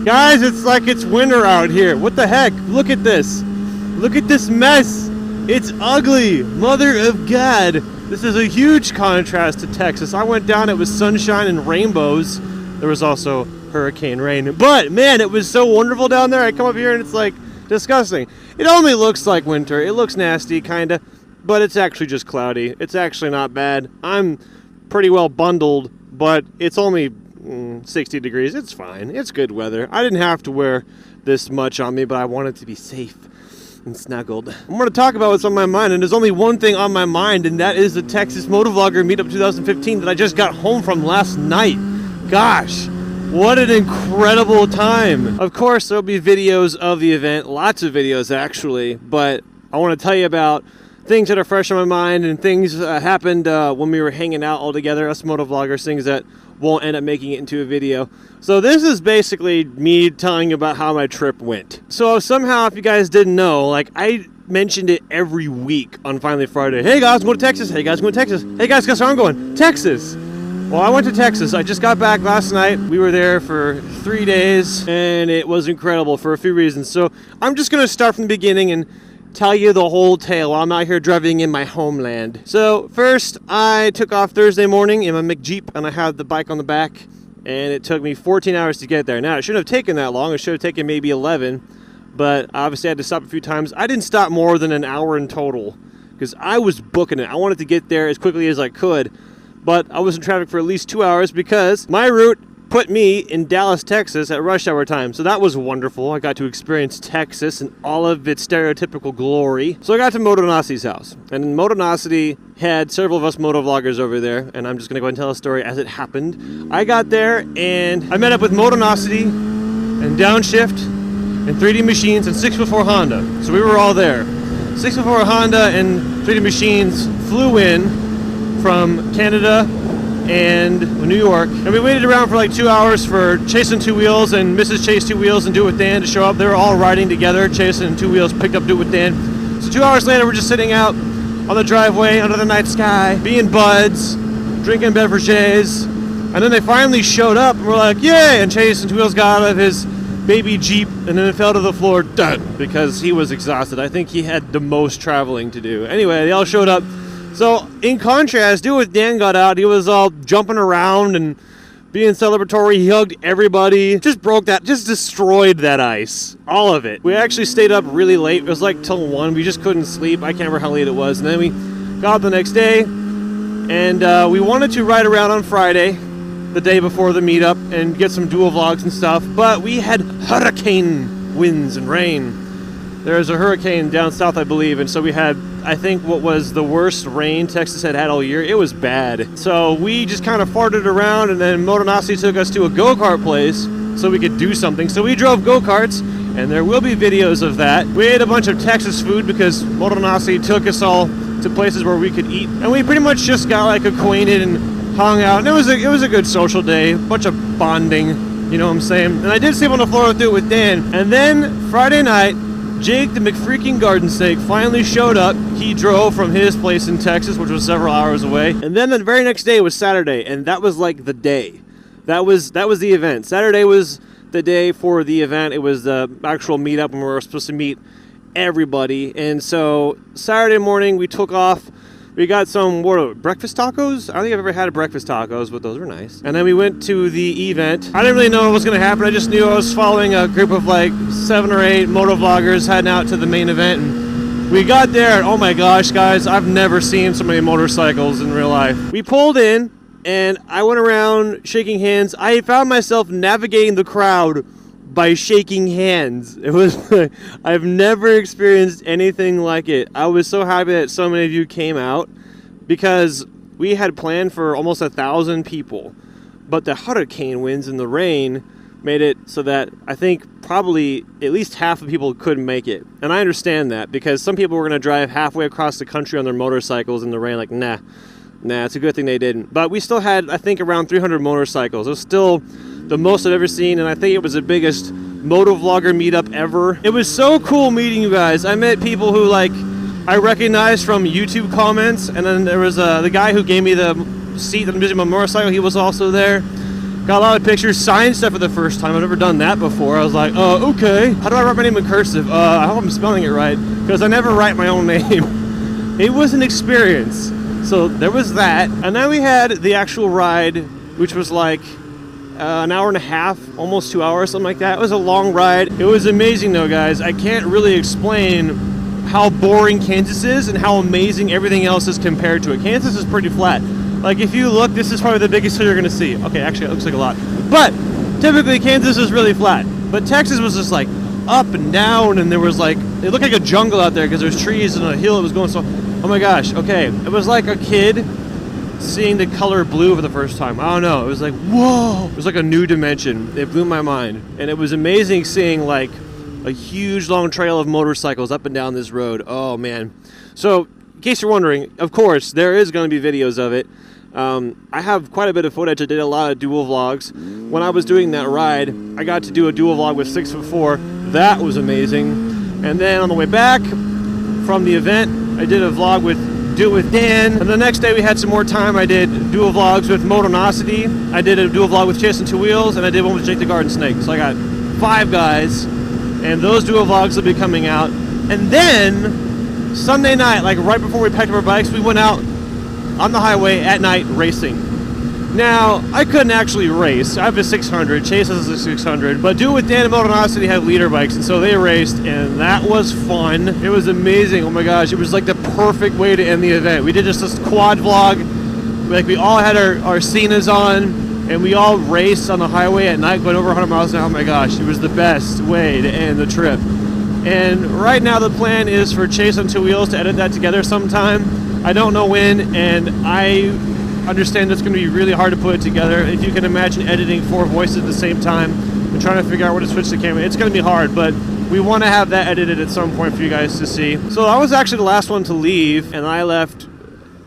Guys, it's like it's winter out here. What the heck? Look at this. Look at this mess. It's ugly. Mother of God. This is a huge contrast to Texas. I went down, it was sunshine and rainbows. There was also hurricane rain. But, man, it was so wonderful down there. I come up here and it's like disgusting. It only looks like winter. It looks nasty, kind of. But it's actually just cloudy. It's actually not bad. I'm pretty well bundled, but it's only 60 degrees. It's fine. It's good weather. I didn't have to wear this much on me, but I wanted to be safe and snuggled. I'm going to talk about what's on my mind, and there's only one thing on my mind, and that is the Texas Motovlogger Meetup 2015 that I just got home from last night. Gosh, what an incredible time. Of course, there'll be videos of the event, lots of videos actually, but I want to tell you about things that are fresh on my mind and things happened when we were hanging out all together, us motovloggers, things that won't end up making it into a video. So this is basically me telling you about how my trip went. So somehow, if you guys didn't know, like I mentioned it every week on Finally Friday. Hey guys, I'm going to Texas. Hey guys, I'm going to Texas. Hey guys, guess where I'm going? Texas. Well, I went to Texas. I just got back last night. We were there for 3 days and it was incredible for a few reasons. So I'm just going to start from the beginning and tell you the whole tale while I'm out here driving in my homeland. So first, I took off Thursday morning in my McJeep, and I had the bike on the back, and it took me 14 hours to get there. Now, it shouldn't have taken that long. It should have taken maybe 11, but obviously I had to stop a few times. I didn't stop more than an hour in total because I was booking it. I wanted to get there as quickly as I could, but I was in traffic for at least 2 hours because my route put me in Dallas, Texas at rush hour time. So that was wonderful. I got to experience Texas in all of its stereotypical glory. So I got to Motonasi's house. And Motonasi had several of us motovloggers over there. And I'm just going to go ahead and tell a story as it happened. I got there and I met up with Motonasi and Downshift and 3D Machines and 6x4 Honda. So we were all there. 6x4 Honda and 3D Machines flew in from Canada and New York, and we waited around for like 2 hours for Chasing Two Wheels and Mrs. Chase Two Wheels and Do It With Dan to show up. They were all riding together. Chasing and Two Wheels picked up Do It With Dan. So 2 hours later, we're just sitting out on the driveway under the night sky, being buds, drinking beverages, and then they finally showed up, and we're like, yay! And Chase and Two Wheels got out of his baby Jeep and then fell to the floor, done, because he was exhausted. I think he had the most traveling to do. Anyway, they all showed up. So, in contrast, Do It With Dan got out. He was all jumping around and being celebratory. He hugged everybody. Just destroyed that ice. All of it. We actually stayed up really late. It was like till 1. We just couldn't sleep. I can't remember how late it was. And then we got up the next day, and we wanted to ride around on Friday, the day before the meetup, and get some dual vlogs and stuff. But we had hurricane winds and rain. There's a hurricane down south, I believe, and so we had, I think, what was the worst rain Texas had all year. It was bad. So we just kind of farted around, and then Motonasi took us to a go-kart place so we could do something. So we drove go-karts, and there will be videos of that. We ate a bunch of Texas food because Motonasi took us all to places where we could eat. And we pretty much just got like acquainted and hung out. And it was a good social day, a bunch of bonding, you know what I'm saying? And I did sleep on the floor with Do It With Dan. And then Friday night, Jake the McFreaking Garden Snake finally showed up. He drove from his place in Texas, which was several hours away. And then the very next day was Saturday, and that was like the day. That was the event. Saturday was the day for the event. It was the actual meetup, and we were supposed to meet everybody. And so Saturday morning, we took off. We got some breakfast tacos. I don't think I've ever had breakfast tacos, but those were nice. And then we went to the event. I didn't really know what was going to happen. I just knew I was following a group of like 7 or 8 motovloggers heading out to the main event. And we got there, and oh my gosh, guys, I've never seen so many motorcycles in real life. We pulled in, and I went around shaking hands. I found myself navigating the crowd by shaking hands. It was I've never experienced anything like it. I was so happy that so many of you came out because we had planned for almost 1,000 people, but the hurricane winds and the rain made it so that I think probably at least half of people couldn't make it. And I understand that because some people were going to drive halfway across the country on their motorcycles in the rain, like nah, it's a good thing they didn't. But we still had, I think, around 300 motorcycles. It was still the most I've ever seen, and I think it was the biggest motovlogger meetup ever. It was so cool meeting you guys. I met people who like I recognized from YouTube comments, and then there was the guy who gave me the seat that I'm using my motorcycle. He was also there. Got a lot of pictures, signed stuff for the first time. I've never done that before. I was like, okay. How do I write my name in cursive? I hope I'm spelling it right, because I never write my own name. It was an experience. So there was that. And then we had the actual ride, which was like an hour and a half, almost 2 hours, something like that. It was a long ride. It was amazing though, guys. I can't really explain how boring Kansas is and how amazing everything else is compared to it. Kansas is pretty flat. Like, if you look, this is probably the biggest hill you're going to see. Okay, actually, it looks like a lot. But, typically, Kansas is really flat. But Texas was just, like, up and down, and there was, like, it looked like a jungle out there because there's trees and a hill that was going so... Oh, my gosh, okay. It was like a kid seeing the color blue for the first time. I don't know. It was like, whoa! It was like a new dimension. It blew my mind. And it was amazing seeing, like, a huge, long trail of motorcycles up and down this road. Oh, man. So, in case you're wondering, of course, there is going to be videos of it. I have quite a bit of footage. I did a lot of dual vlogs. When I was doing that ride, I got to do a dual vlog with 6'4". That was amazing. And then on the way back from the event, I did a vlog with Do It With Dan. And the next day we had some more time. I did dual vlogs with Motonosity. I did a dual vlog with Chasing Two Wheels, and I did one with Jake the Garden Snake. So I got 5 guys, and those dual vlogs will be coming out. And then Sunday night, like right before we packed up our bikes, we went out on the highway at night racing. Now, I couldn't actually race. I have a 600, Chase has a 600, but Do It With Dan and Motonosity have leader bikes, and so they raced, and that was fun. It was amazing. Oh my gosh, it was like the perfect way to end the event. We did just this quad vlog, like we all had our Cenas on, and we all raced on the highway at night going over 100 miles an hour. Oh my gosh, it was the best way to end the trip. And right now the plan is for Chase on Two Wheels to edit that together sometime. I don't know when, and I understand it's going to be really hard to put it together. If you can imagine editing 4 voices at the same time and trying to figure out where to switch the camera, it's going to be hard, but we want to have that edited at some point for you guys to see. So I was actually the last one to leave, and I left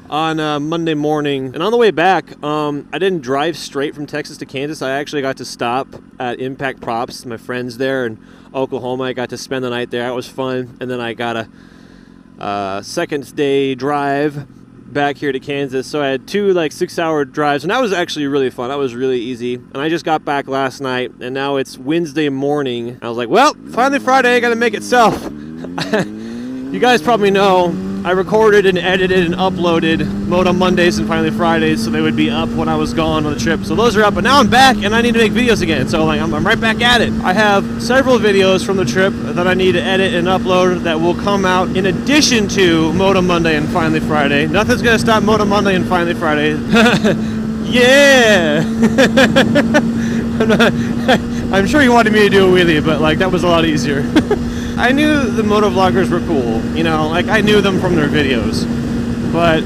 on Monday morning. And on the way back, I didn't drive straight from Texas to Kansas. I actually got to stop at Impact Props, my friends there in Oklahoma. I got to spend the night there. It was fun. And then I got a second day drive back here to Kansas. So I had 2 like 6-hour drives, and that was actually really fun. That was really easy. And I just got back last night, and now it's Wednesday morning. I was like, well, finally Friday, I gotta make it self. You guys probably know I recorded and edited and uploaded Moto Mondays and Finally Fridays, so they would be up when I was gone on the trip. So those are up, but now I'm back and I need to make videos again. So like I'm right back at it. I have several videos from the trip that I need to edit and upload that will come out in addition to Moto Monday and Finally Friday. Nothing's gonna stop Moto Monday and Finally Friday. Yeah. I'm sure you wanted me to do a wheelie, but like that was a lot easier. I knew the motovloggers were cool, you know, like I knew them from their videos, but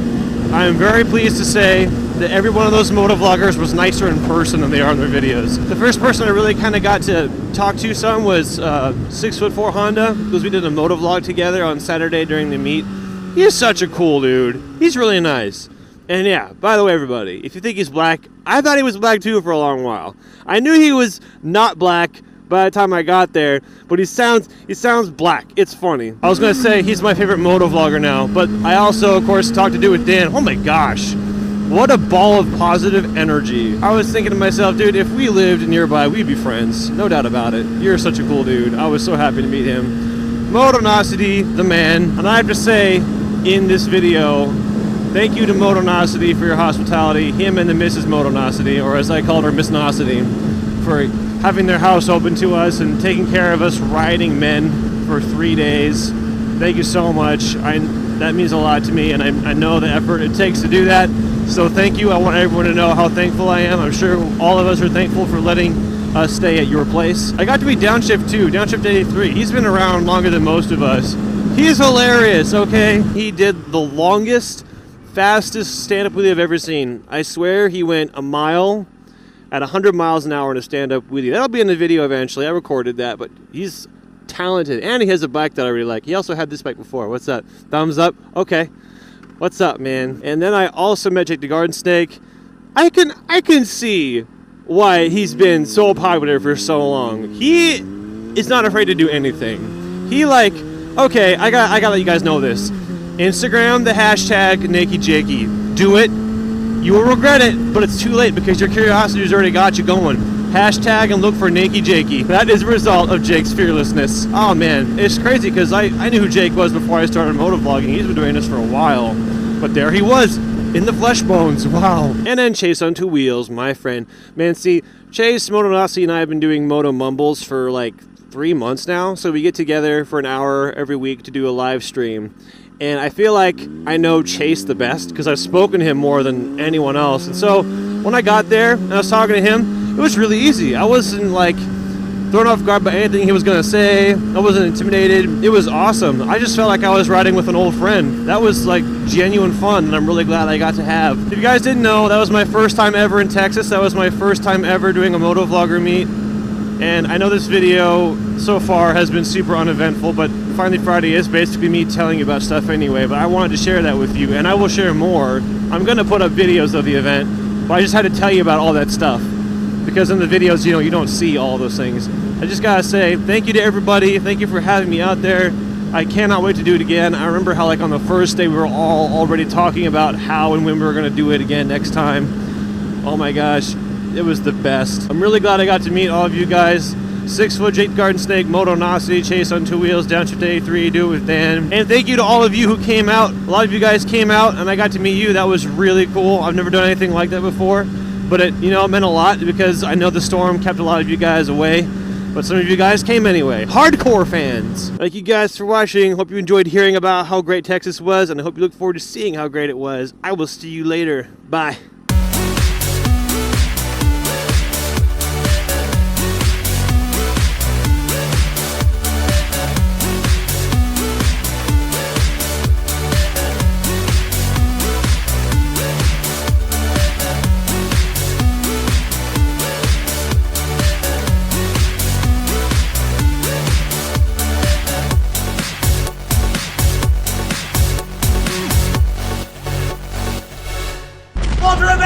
I'm very pleased to say that every one of those motovloggers was nicer in person than they are in their videos. The first person I really kind of got to talk to some was 6'4" Honda, because we did a motovlog together on Saturday during the meet. He is such a cool dude. He's really nice. And yeah, by the way, everybody, if you think he's black, I thought he was black too for a long while. I knew he was not black by the time I got there, but he sounds black. It's funny. I was gonna say he's my favorite motovlogger now, but I also, of course, talked to Do It With Dan. Oh my gosh, what a ball of positive energy. I was thinking to myself, dude, if we lived nearby, we'd be friends. No doubt about it. You're such a cool dude. I was so happy to meet him. Motonosity, the man. And I have to say, in this video, thank you to Motonosity for your hospitality. Him and the Mrs. Motonosity, or as I called her, Miss Nosity, for having their house open to us and taking care of us riding men for 3 days. Thank you so much. That means a lot to me, and I know the effort it takes to do that. So thank you. I want everyone to know how thankful I am. I'm sure all of us are thankful for letting us stay at your place. I got to meet Downshift too, Downshift 83. He's been around longer than most of us. He's hilarious, okay? He did the longest, fastest stand-up wheelie I've ever seen. I swear he went a mile at 100 miles an hour in a stand-up wheelie. That'll be in the video eventually. I recorded that, but he's talented. And he has a bike that I really like. He also had this bike before. What's that? Thumbs up? Okay. What's up, man? And then I also met Jake the Garden Snake. I can see why he's been so popular for so long. He is not afraid to do anything. He like, okay, I gotta let you guys know this. Instagram, the hashtag Naked Jakey. Do it. You will regret it, but it's too late because your curiosity has already got you going. Hashtag and look for Nakey Jakey. That is a result of Jake's fearlessness. Oh man, it's crazy because I knew who Jake was before I started motovlogging. He's been doing this for a while. But there he was, in the flesh bones, wow. And then Chase on Two Wheels, my friend. Man, see, Chase, Motonasi, and I have been doing Moto Mumbles for like 3 months now. So we get together for an hour every week to do a live stream. And I feel like I know Chase the best because I've spoken to him more than anyone else. And so when I got there and I was talking to him, it was really easy. I wasn't like thrown off guard by anything he was going to say. I wasn't intimidated. It was awesome. I just felt like I was riding with an old friend. That was like genuine fun, and I'm really glad I got to have. If you guys didn't know, that was my first time ever in Texas. That was my first time ever doing a motovlogger meet. And I know this video so far has been super uneventful, but Finally Friday is basically me telling you about stuff anyway, but I wanted to share that with you, and I will share more. I'm going to put up videos of the event, but I just had to tell you about all that stuff. Because in the videos, you know, you don't see all those things. I just gotta say thank you to everybody. Thank you for having me out there. I cannot wait to do it again. I remember how like on the first day we were all already talking about how and when we were gonna do it again next time. Oh my gosh, it was the best. I'm really glad I got to meet all of you guys. 6 Foot, Jake Garden Snake, Motonasi, Chase on Two Wheels, Downshift 83, Do It With Dan. And thank you to all of you who came out. A lot of you guys came out and I got to meet you. That was really cool. I've never done anything like that before. But it, you know, it meant a lot because I know the storm kept a lot of you guys away. But some of you guys came anyway. Hardcore fans. Thank you guys for watching. Hope you enjoyed hearing about how great Texas was, and I hope you look forward to seeing how great it was. I will see you later. Bye. Ultra